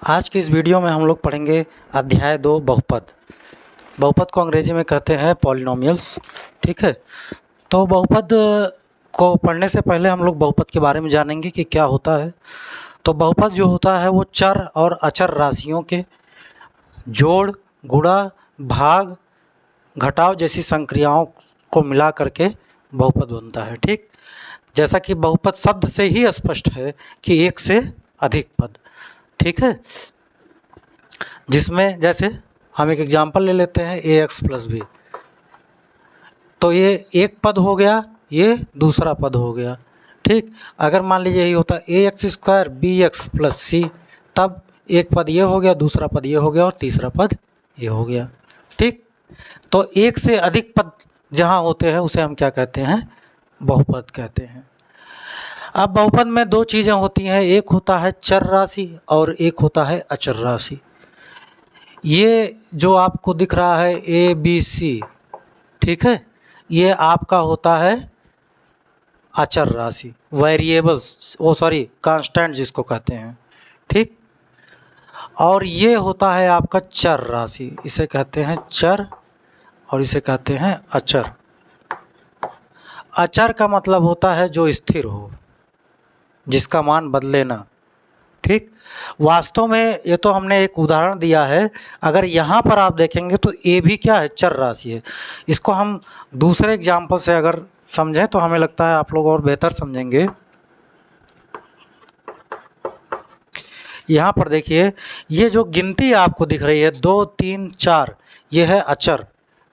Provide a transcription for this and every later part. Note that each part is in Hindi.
आज की इस वीडियो में हम लोग पढ़ेंगे अध्याय 2 बहुपद। बहुपद को अंग्रेजी में कहते हैं पॉलिनोमियल्स। ठीक है, तो बहुपद को पढ़ने से पहले हम लोग बहुपद के बारे में जानेंगे कि क्या होता है। तो बहुपद जो होता है वो चर और अचर राशियों के जोड़, गुणा, भाग, घटाव जैसी संक्रियाओं को मिला करके बहुपद बनता है। ठीक, जैसा कि बहुपद शब्द से ही स्पष्ट है कि एक से अधिक पद। ठीक है, जिसमें जैसे हम एक एग्जांपल ले लेते हैं ax प्लस बी, तो ये एक पद हो गया, ये दूसरा पद हो गया। ठीक, अगर मान लीजिए यही होता ax स्क्वायर bx प्लस सी, तब एक पद ये हो गया, दूसरा पद ये हो गया और तीसरा पद ये हो गया। ठीक, तो एक से अधिक पद जहाँ होते हैं उसे हम क्या कहते हैं? बहुपद कहते हैं। अब बहुपद में दो चीज़ें होती हैं, एक होता है चर राशि और एक होता है अचर राशि। ये जो आपको दिख रहा है ए बी सी, ठीक है, ये आपका होता है अचर राशि, वेरिएबल्स, कांस्टेंट जिसको कहते हैं। ठीक, और ये होता है आपका चर राशि, इसे कहते हैं चर और इसे कहते हैं अचर। अचर का मतलब होता है जो स्थिर हो, जिसका मान बदले ना। ठीक, वास्तव में ये तो हमने एक उदाहरण दिया है। अगर यहाँ पर आप देखेंगे तो ए भी क्या है? चर राशि है। इसको हम दूसरे एग्जाम्पल से अगर समझें तो हमें लगता है आप लोग और बेहतर समझेंगे। यहाँ पर देखिए, ये जो गिनती आपको दिख रही है 2 3 4, ये है अचर।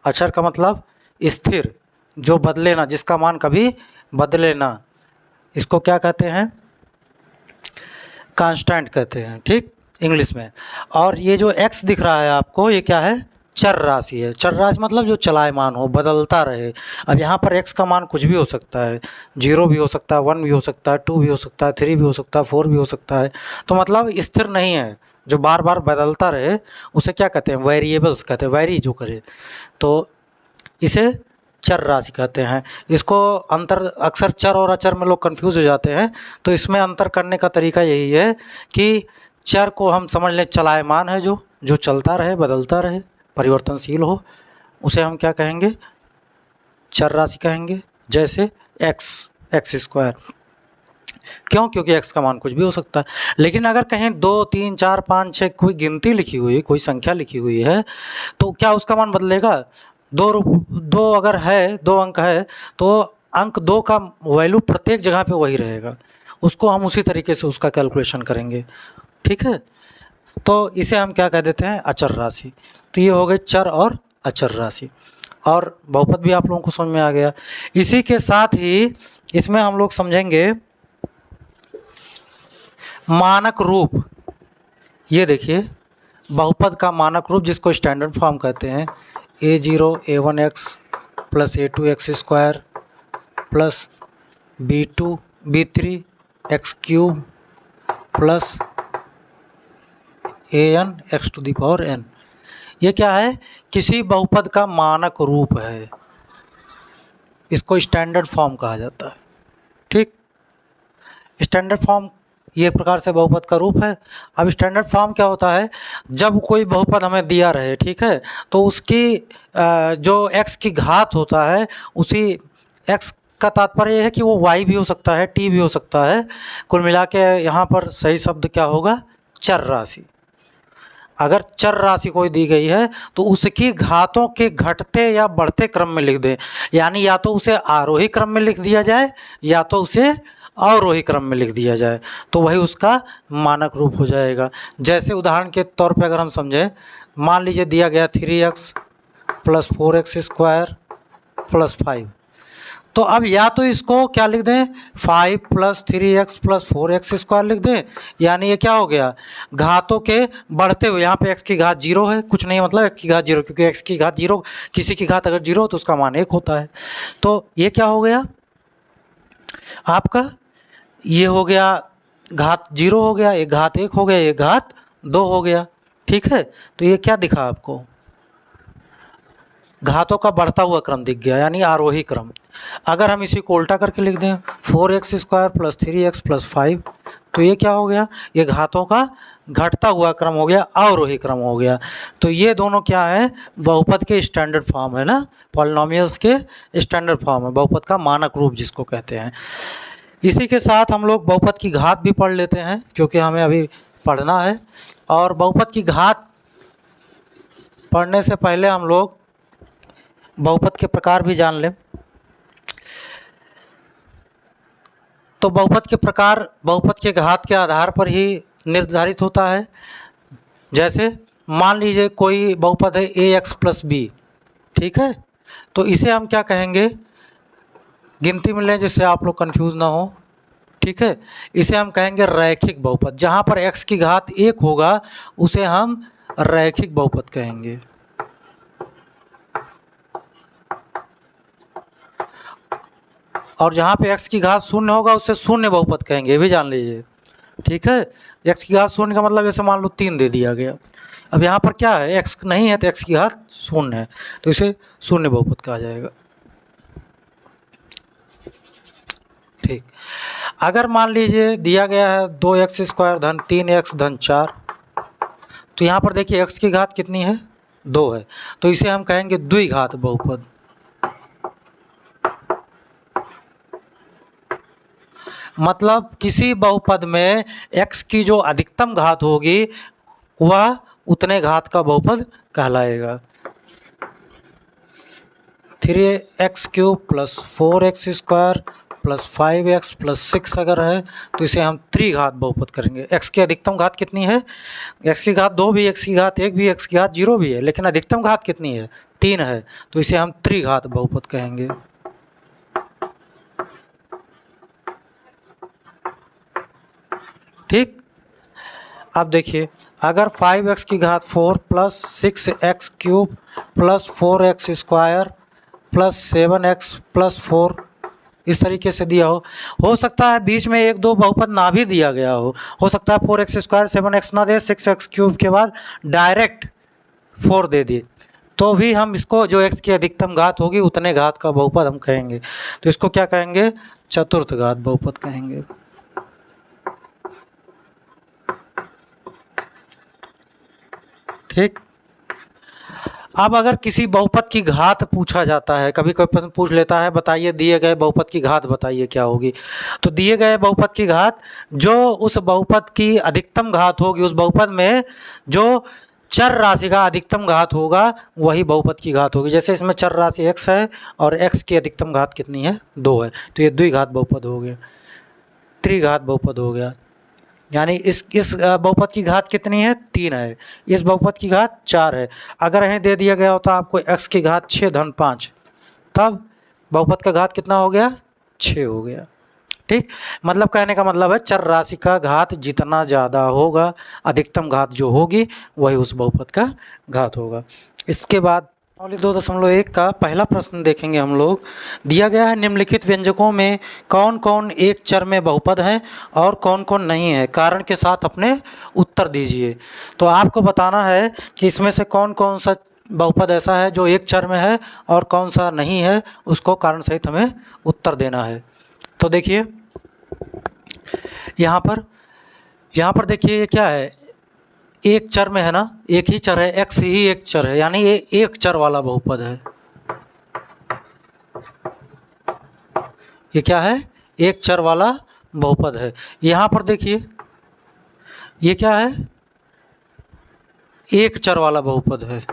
अचर का मतलब स्थिर, जो बदले ना, जिसका मान कभी बदले ना। इसको क्या कहते हैं? कांस्टेंट कहते हैं। ठीक, इंग्लिश में। और ये जो x दिख रहा है आपको, ये क्या है? चर राशि है। चर राशि मतलब जो चलायमान हो, बदलता रहे। अब यहाँ पर x का मान कुछ भी हो सकता है, 0 भी हो सकता है, 1 भी हो सकता है, 2 भी हो सकता है, 3 भी हो सकता है, 4 भी हो सकता है। तो मतलब स्थिर नहीं है, जो बार बार बदलता रहे उसे क्या कहते हैं? वेरिएबल्स कहते हैं, वैरी जो करे, तो इसे चर राशि कहते हैं। इसको अंतर, अक्सर चर और अचर में लोग कंफ्यूज हो जाते हैं, तो इसमें अंतर करने का तरीका यही है कि चर को हम समझ लें चलायमान है, जो चलता रहे, बदलता रहे, परिवर्तनशील हो, उसे हम क्या कहेंगे? चर राशि कहेंगे। जैसे एक्स स्क्वायर, क्यों? क्योंकि x का मान कुछ भी हो सकता है। लेकिन अगर कहीं 2 3 4 5 6 कोई गिनती लिखी हुई, कोई संख्या लिखी हुई है, तो क्या उसका मान बदलेगा? दो अगर है, 2 अंक है, तो अंक 2 का वैल्यू प्रत्येक जगह पे वही रहेगा। उसको हम उसी तरीके से उसका कैलकुलेशन करेंगे। ठीक है, तो इसे हम क्या कह देते हैं? अचर राशि। तो ये हो गए चर और अचर राशि, और बहुपद भी आप लोगों को समझ में आ गया। इसी के साथ ही इसमें हम लोग समझेंगे मानक रूप। ये देखिए, बहुपद का मानक रूप, जिसको स्टैंडर्ड फॉर्म कहते हैं, a0 a1x plus a2x square plus b2 b3 x cube plus an x to the power n। ये क्या है? किसी बहुपद का मानक रूप है, इसको स्टैंडर्ड फॉर्म कहा जाता है। ठीक, स्टैंडर्ड फॉर्म ये एक प्रकार से बहुपद का रूप है। अब स्टैंडर्ड फॉर्म क्या होता है? जब कोई बहुपद हमें दिया रहे, ठीक है, तो उसकी जो x की घात होता है, उसी x का तात्पर्य है कि वो y भी हो सकता है, t भी हो सकता है। कुल मिला के यहाँ पर सही शब्द क्या होगा? चर राशि। अगर चर राशि कोई दी गई है तो उसकी घातों के घटते या बढ़ते क्रम में लिख दें, यानी या तो उसे आरोही क्रम में लिख दिया जाए या तो उसे अवरोही क्रम में लिख दिया जाए, तो वही उसका मानक रूप हो जाएगा। जैसे उदाहरण के तौर पे अगर हम समझें, मान लीजिए दिया गया 3x plus 4x square plus 5, तो अब या तो इसको क्या लिख दें? 5 plus 3x plus 4x square लिख दें, यानी ये क्या हो गया? घातों के बढ़ते हुए, यहाँ पे x की घात 0 है, कुछ नहीं मतलब x की घात 0, क्योंकि x की घात 0, किसी की घात अगर 0 हो तो उसका मान 1 होता है। तो ये क्या हो गया आपका? ये हो गया घात 0 हो गया, एक घात 1 हो गया, एक घात 2 हो गया। ठीक है, तो ये क्या दिखा आपको? घातों का बढ़ता हुआ क्रम दिख गया, यानी आरोही क्रम। अगर हम इसी को उल्टा करके लिख दें 4x square plus 3x plus 5, तो ये क्या हो गया, ये घातों का घटता हुआ क्रम हो गया, अवरोही क्रम हो गया। तो ये दोनों क्या है, बहुपद के स्टैंडर्ड फॉर्म है ना, पॉलिनोमियल्स के स्टैंडर्ड फॉर्म है, बहुपद का मानक रूप जिसको कहते हैं। इसी के साथ हम लोग बहुपद की घात भी पढ़ लेते हैं, क्योंकि हमें अभी पढ़ना है। और बहुपद की घात पढ़ने से पहले हम लोग बहुपद के प्रकार भी जान लें। तो बहुपद के प्रकार बहुपद के घात के आधार पर ही निर्धारित होता है। जैसे मान लीजिए कोई बहुपद है ax प्लस बी, ठीक है, तो इसे हम क्या कहेंगे, गिनती में लें जिससे आप लोग कंफ्यूज ना हो, ठीक है। इसे हम कहेंगे रैखिक बहुपद। जहाँ पर x की घात 1 होगा उसे हम रैखिक बहुपद कहेंगे। और जहाँ पे x की घात 0 होगा उसे शून्य बहुपद कहेंगे, ये भी जान लीजिए, ठीक है। x की घात 0 का मतलब जैसे मान लो 3 दे दिया गया। अब यहाँ पर क्या है, x नहीं है तो x की घात 0 है, तो इसे शून्य बहुपद कहा जाएगा, ठीक। अगर मान लीजिए दिया गया है 2x स्क्वायर धन 3x धन 4, तो यहाँ पर देखिए x की घात कितनी है, 2 है, तो इसे हम कहेंगे द्विघात बहुपद। मतलब किसी बहुपद में x की जो अधिकतम घात होगी वह उतने घात का बहुपद कहलाएगा। 3x cube plus 4x square plus 5x plus 6 अगर है तो इसे हम त्रिघात बहुपद करेंगे। x की अधिकतम घात कितनी है, x की घात 2 भी, x की घात 1 भी, x की घात 0 भी है, लेकिन अधिकतम घात कितनी है, 3 है, तो इसे हम त्रिघात बहुपद कहेंगे। ठीक। अब देखिए अगर 5x की घात 4 plus 6x cube plus 4x square plus 7x plus 4 इस तरीके से दिया हो सकता है बीच में 1 2 बहुपद ना भी दिया गया हो सकता है 4x स्क्वायर 7x ना दे, 6x क्यूब के बाद डायरेक्ट 4 दे दी, तो भी हम इसको जो x की अधिकतम घात होगी उतने घात का बहुपद हम कहेंगे। तो इसको क्या कहेंगे, चतुर्थ घात बहुपद कहेंगे। ठीक। अब अगर किसी बहुपद की घात पूछा जाता है, कभी कोई प्रश्न पूछ लेता है बताइए दिए गए बहुपद की घात बताइए क्या होगी, तो दिए गए बहुपद की घात जो उस बहुपद की अधिकतम घात होगी, उस बहुपद में जो चर राशि का अधिकतम घात होगा वही बहुपद की घात होगी। जैसे इसमें चर राशि x है और x की अधिकतम घात कितनी है, 2 है, तो ये द्विघात बहुपद हो गया, त्रिघात बहुपद हो गया। यानी इस बहुपद की घात कितनी है, 3 है, इस बहुपद की घात 4 है। अगर यहीं दे दिया गया होता आपको x की घात 6 धन 5, तब बहुपद का घात कितना हो गया, 6 हो गया। ठीक। मतलब कहने का मतलब है चर राशि का घात जितना ज़्यादा होगा अधिकतम घात जो होगी वही उस बहुपद का घात होगा। इसके बाद 2.1 का पहला प्रश्न देखेंगे हम लोग। दिया गया है निम्नलिखित व्यंजकों में कौन कौन एक चर में बहुपद हैं और कौन कौन नहीं है, कारण के साथ अपने उत्तर दीजिए। तो आपको बताना है कि इसमें से कौन कौन सा बहुपद ऐसा है जो एक चर में है और कौन सा नहीं है, उसको कारण सहित हमें उत्तर देना है। तो देखिए यहाँ पर देखिए ये क्या है, एक चर में है ना, एक ही चर है, x ही एक चर है, यानी ये एक चर वाला बहुपद है। ये क्या है, एक चर वाला बहुपद है। यहाँ पर देखिए ये क्या है, एक चर वाला बहुपद है,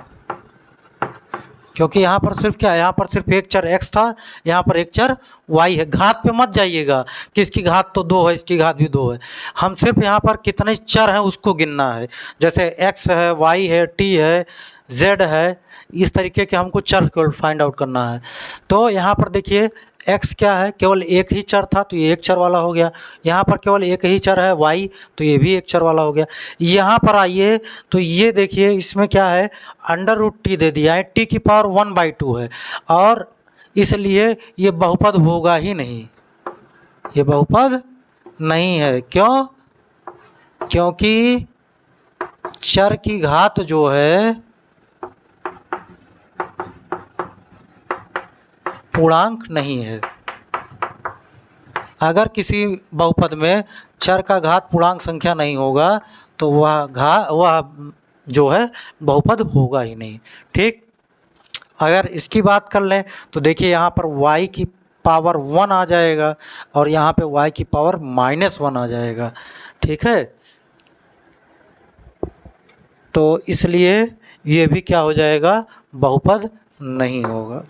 क्योंकि यहाँ पर सिर्फ क्या है, यहाँ पर सिर्फ एक चर x था, यहाँ पर एक चर y है। घात पे मत जाइएगा कि इसकी घात तो 2 है, इसकी घात भी 2 है, हम सिर्फ यहाँ पर कितने चर हैं उसको गिनना है। जैसे x है, y है, t है, z है, इस तरीके के हमको चर को फाइंड आउट करना है। तो यहाँ पर देखिए x क्या है, केवल एक ही चर था तो ये एक चर वाला हो गया। यहाँ पर केवल एक ही चर है y, तो ये भी एक चर वाला हो गया। यहाँ पर आइए तो ये देखिए इसमें क्या है, √t दे दिया है, t की पावर 1/2 है, और इसलिए ये बहुपद होगा ही नहीं, ये बहुपद नहीं है। क्यों, क्योंकि चर की घात जो है पूर्णांक नहीं है। अगर किसी बहुपद में चर का घात पूर्णांक संख्या नहीं होगा तो वह जो है बहुपद होगा ही नहीं। ठीक, अगर इसकी बात कर लें तो देखिए यहाँ पर y की पावर 1 आ जाएगा और यहाँ पे y की पावर -1 आ जाएगा। ठीक है, तो इसलिए ये भी क्या हो जाएगा, बहुपद नहीं होगा।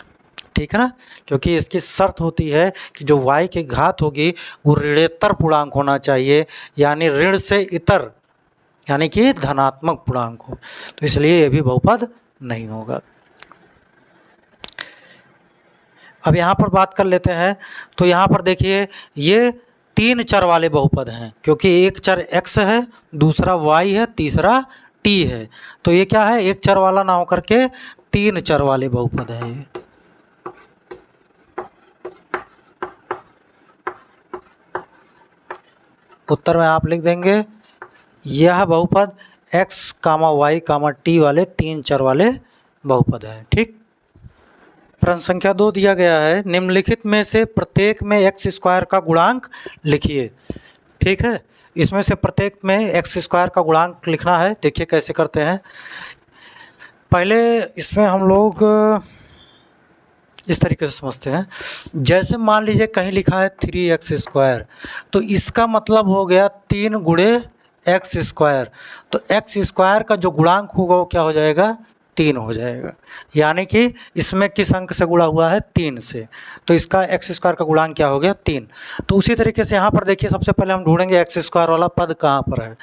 ठीक है ना, क्योंकि इसकी शर्त होती है कि जो y की घात होगी वो ऋणेतर पूर्णांक होना चाहिए, यानी ऋण से इतर, यानी कि धनात्मक पूर्णांक हो, तो इसलिए ये भी बहुपद नहीं होगा। अब यहाँ पर बात कर लेते हैं, तो यहाँ पर देखिए ये 3 चर वाले बहुपद हैं, क्योंकि एक चर x है, दूसरा y है, तीसरा t है, तो ये क्या है, एक चर वाला ना होकर के 3 चर वाले बहुपद है ये। उत्तर में आप लिख देंगे यह बहुपद x, y, t वाले 3 चर वाले बहुपद हैं। ठीक, प्रश्न संख्या 2 दिया गया है, निम्नलिखित में से प्रत्येक में x² का गुणांक लिखिए। ठीक है, इसमें से प्रत्येक में x² का गुणांक लिखना है। देखिए कैसे करते हैं। पहले इसमें हम लोग इस तरीके से समझते हैं, जैसे मान लीजिए कहीं लिखा है 3x², तो इसका मतलब हो गया 3 गुणे x², तो x² का जो गुणांक होगा वो क्या हो जाएगा, 3 हो जाएगा, यानी कि इसमें किस अंक से गुणा हुआ है, 3 से, तो इसका x² का गुणांक क्या हो गया, 3। तो उसी तरीके से यहाँ पर देखिए सबसे पहले हम ढूंढेंगे x² वाला पद कहाँ पर है,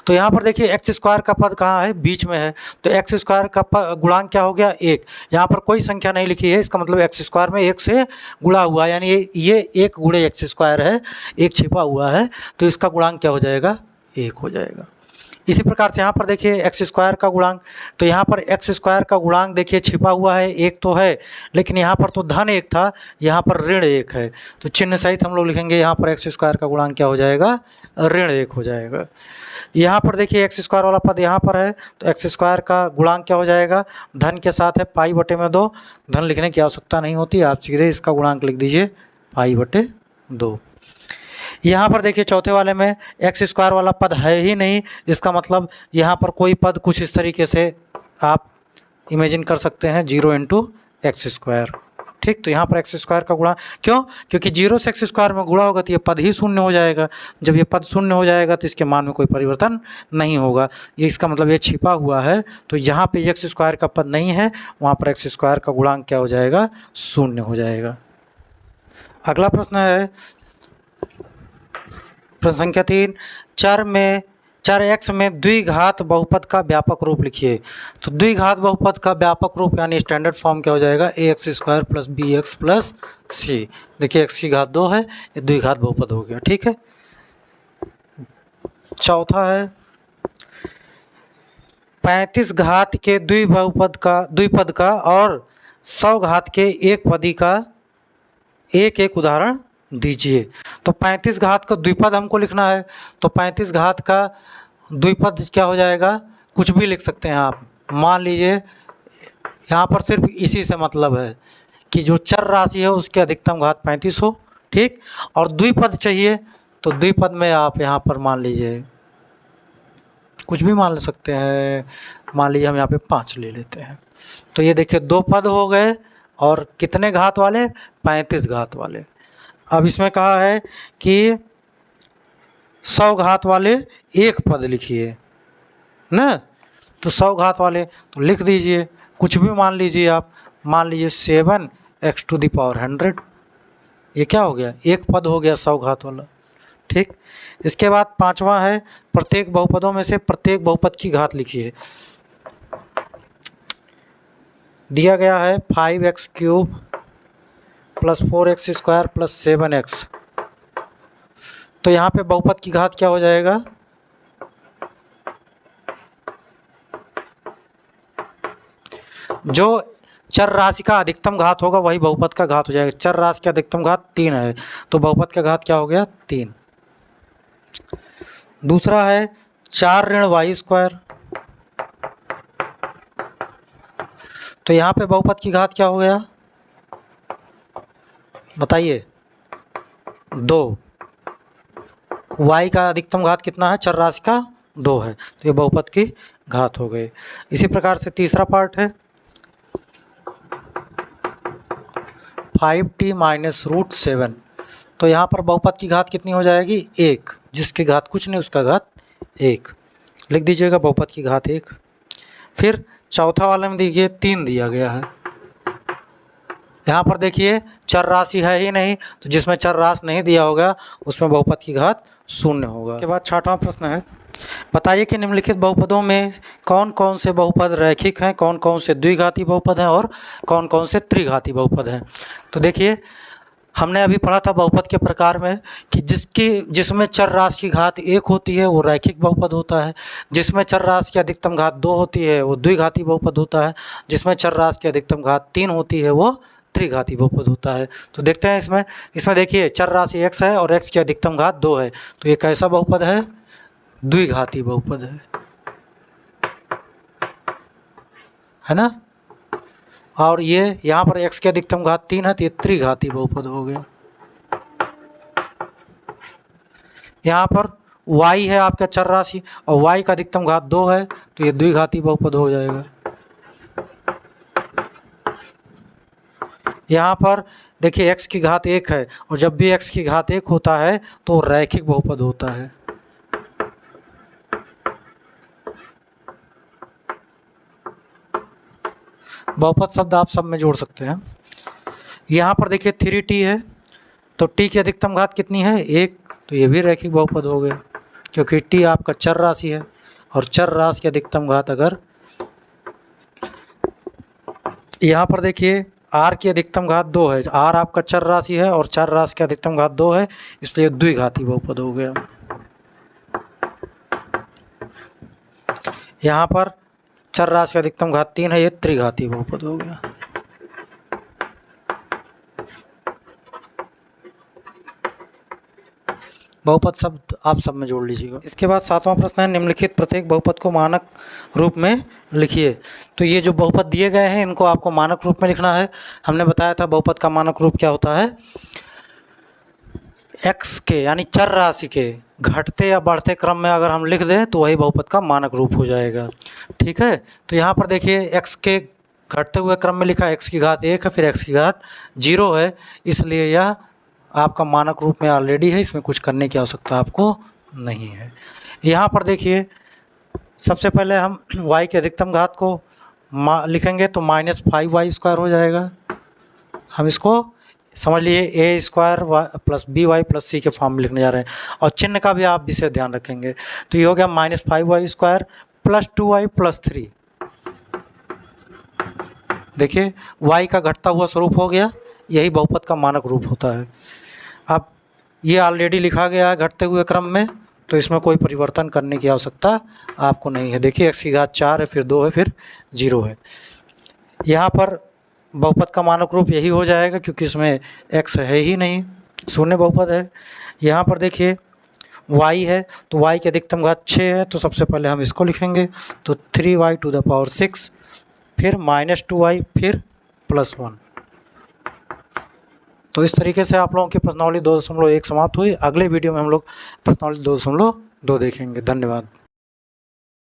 तो यहाँ पर देखिए x² का पद कहाँ है, बीच में है, तो x² का गुणांक क्या हो गया, 1। यहाँ पर कोई संख्या नहीं लिखी है, इसका मतलब x² में 1 से गुणा हुआ है, यानी ये 1 गुणे x² है, 1 छिपा हुआ है, तो इसका गुणांक क्या हो जाएगा, 1 हो जाएगा। इसी प्रकार से यहाँ पर देखिए x² का गुणांक, तो यहाँ पर x² का गुणांक देखिए छिपा हुआ है, 1 तो है, लेकिन यहाँ पर तो धन 1 था, यहाँ पर ऋण 1 है, तो चिन्ह सहित हम लोग लिखेंगे यहाँ पर x² का गुणांक क्या हो जाएगा, ऋण 1 हो जाएगा। यहाँ पर देखिए x² वाला पद यहाँ पर है, तो x² का गुणांक क्या हो जाएगा, धन के साथ है π/2, धन लिखने की आवश्यकता नहीं होती, आप सीधे इसका गुणांक लिख दीजिए π/2। यहाँ पर देखिए चौथे वाले में x² वाला पद है ही नहीं, इसका मतलब यहाँ पर कोई पद कुछ इस तरीके से आप इमेजिन कर सकते हैं, 0 × x²। ठीक, तो यहाँ पर x² का गुणा क्यों, क्योंकि 0 से x² में गुणा होगा तो ये पद ही शून्य हो जाएगा, जब ये पद शून्य हो जाएगा तो इसके मान में कोई परिवर्तन नहीं होगा, ये इसका मतलब ये छिपा हुआ है, तो जहाँ पे x² का पद नहीं है वहाँ पर x² का गुणांक क्या हो जाएगा, 0 हो जाएगा। अगला प्रश्न है प्रश्न संख्या 3, चर x में द्विघात बहुपद का व्यापक रूप लिखिए। तो द्विघात बहुपद का व्यापक रूप यानी स्टैंडर्ड फॉर्म क्या हो जाएगा, ax² + bx + c। देखिए x की घात 2 है, ये द्विघात बहुपद हो गया। ठीक है, चौथा है 35 घात के द्विपद का और 100 घात के एक पदी का एक उदाहरण दीजिए। तो 35 घात का द्विपद हमको लिखना है, तो 35 घात का द्विपद क्या हो जाएगा, कुछ भी लिख सकते हैं आप। मान लीजिए यहाँ पर सिर्फ इसी से मतलब है कि जो चर राशि है उसकी अधिकतम घात 35 हो। ठीक, और द्विपद चाहिए, तो द्विपद में आप यहाँ पर मान लीजिए कुछ भी मान ले सकते हैं, मान लीजिए हम यहाँ पे 5 ले लेते हैं, तो ये देखिए 2 पद हो गए और कितने घात वाले, 35 घात वाले। अब इसमें कहा है कि 100 घात वाले एक पद लिखिए ना, तो 100 घात वाले तो लिख दीजिए, कुछ भी मान लीजिए आप, मान लीजिए 7x⁴, ये क्या हो गया, एक पद हो गया 100 घात वाला। ठीक, इसके बाद 5वां है प्रत्येक बहुपदों में से प्रत्येक बहुपद की घात लिखिए। दिया गया है 5x³ + 4x² + 7x, तो यहाँ पे बहुपद की घात क्या हो जाएगा, जो चर राशि का अधिकतम घात होगा वही बहुपद का घात हो जाएगा। चर राशि का अधिकतम घात 3 है, तो बहुपद का घात क्या हो गया, 3। दूसरा है 4 ऋण y², तो यहाँ पे बहुपद की घात क्या हो गया, बताइए 2। y का अधिकतम घात कितना है, चर राशि का 2 है, तो ये बहुपद की घात हो गई। इसी प्रकार से तीसरा पार्ट है 5t माइनस रूट 7, तो यहाँ पर बहुपद की घात कितनी हो जाएगी, 1, जिसकी घात कुछ नहीं उसका घात 1, लिख दीजिएगा बहुपद की घात 1। फिर चौथा वाले में देखिए 3 दिया गया है, यहाँ पर देखिए चर राशि है ही नहीं, तो जिसमें चर राशि नहीं दिया होगा उसमें बहुपद की घात 0 होगा। उसके बाद 6वां प्रश्न है, बताइए कि निम्नलिखित बहुपदों में कौन कौन से बहुपद रैखिक हैं, कौन कौन से द्विघाती बहुपद हैं और कौन कौन से त्रिघाती बहुपद हैं। तो देखिए हमने अभी पढ़ा था बहुपद के प्रकार में कि जिसमें चर राशि की घात 1 होती है वो रैखिक बहुपद होता है, जिसमें चर राशि की अधिकतम घात 2 होती है वो द्विघाती बहुपद होता है, जिसमें चर राशि की अधिकतम घात 3 होती है वो त्रिघाती बहुपद होता है। तो देखते हैं इसमें देखिए चर राशि x है और x की अधिकतम घात 2 है, तो ये कैसा बहुपद है, द्विघाती बहुपद है ना। और ये यहाँ पर x की अधिकतम घात 3 है, तो ये त्रिघाती बहुपद हो गया। यहाँ पर y है आपका चर राशि और y का अधिकतम घात 2 है, तो ये द्विघाती बहुपद हो जाएगा। यहाँ पर देखिए x की घात 1 है और जब भी x की घात 1 होता है तो रैखिक बहुपद होता है। बहुपद शब्द आप सब में जोड़ सकते हैं। यहाँ पर देखिए 3t है, तो t की अधिकतम घात कितनी है, 1, तो ये भी रैखिक बहुपद हो गया, क्योंकि t आपका चर राशि है और चर राशि की अधिकतम घात अगर, यहाँ पर देखिए r की अधिकतम घात 2 है, r आपका चर राशि है और चर राशि की अधिकतम घात 2 है, इसलिए द्विघाती बहुपद हो गया। यहाँ पर चर राशि की अधिकतम घात 3 है, ये त्रिघाती बहुपद हो गया। बहुपद शब्द आप सब में जोड़ लीजिएगा। इसके बाद 7वां प्रश्न है, निम्नलिखित प्रत्येक बहुपद को मानक रूप में लिखिए। तो ये जो बहुपद दिए गए हैं इनको आपको मानक रूप में लिखना है। हमने बताया था बहुपद का मानक रूप क्या होता है, x के यानी चर राशि के घटते या बढ़ते क्रम में अगर हम लिख दें तो वही बहुपद का मानक रूप हो जाएगा। ठीक है, तो यहाँ पर देखिए x के घटते हुए क्रम में लिखा x की घात 1 है, फिर x की घात 0 है, इसलिए यह आपका मानक रूप में ऑलरेडी है, इसमें कुछ करने की आवश्यकता आपको नहीं है। यहाँ पर देखिए सबसे पहले हम y की अधिकतम घात को लिखेंगे तो -5y² हो जाएगा। हम इसको समझ लिए a² plus by plus c के फॉर्म में लिखने जा रहे हैं, और चिन्ह का भी आप विशेष ध्यान रखेंगे। तो ये हो गया -5y² प्लस 2y प्लस 3। देखिए y का घटता हुआ स्वरूप हो गया, यही बहुपद का मानक रूप होता है। अब ये ऑलरेडी लिखा गया है घटते हुए क्रम में, तो इसमें कोई परिवर्तन करने की आवश्यकता आपको नहीं है। देखिए x की घात 4 है, फिर 2 है, फिर 0 है। यहाँ पर बहुपद का मानक रूप यही हो जाएगा क्योंकि इसमें x है ही नहीं, शून्य बहुपद है। यहाँ पर देखिए y है, तो y की अधिकतम घात 6 है, तो सबसे पहले हम इसको लिखेंगे तो 3y⁴, फिर -2y, फिर +1। तो इस तरीके से आप लोगों की प्रश्नावली 2.1 समाप्त हुई। अगले वीडियो में हम लोग प्रश्नावली 2.2 देखेंगे। धन्यवाद।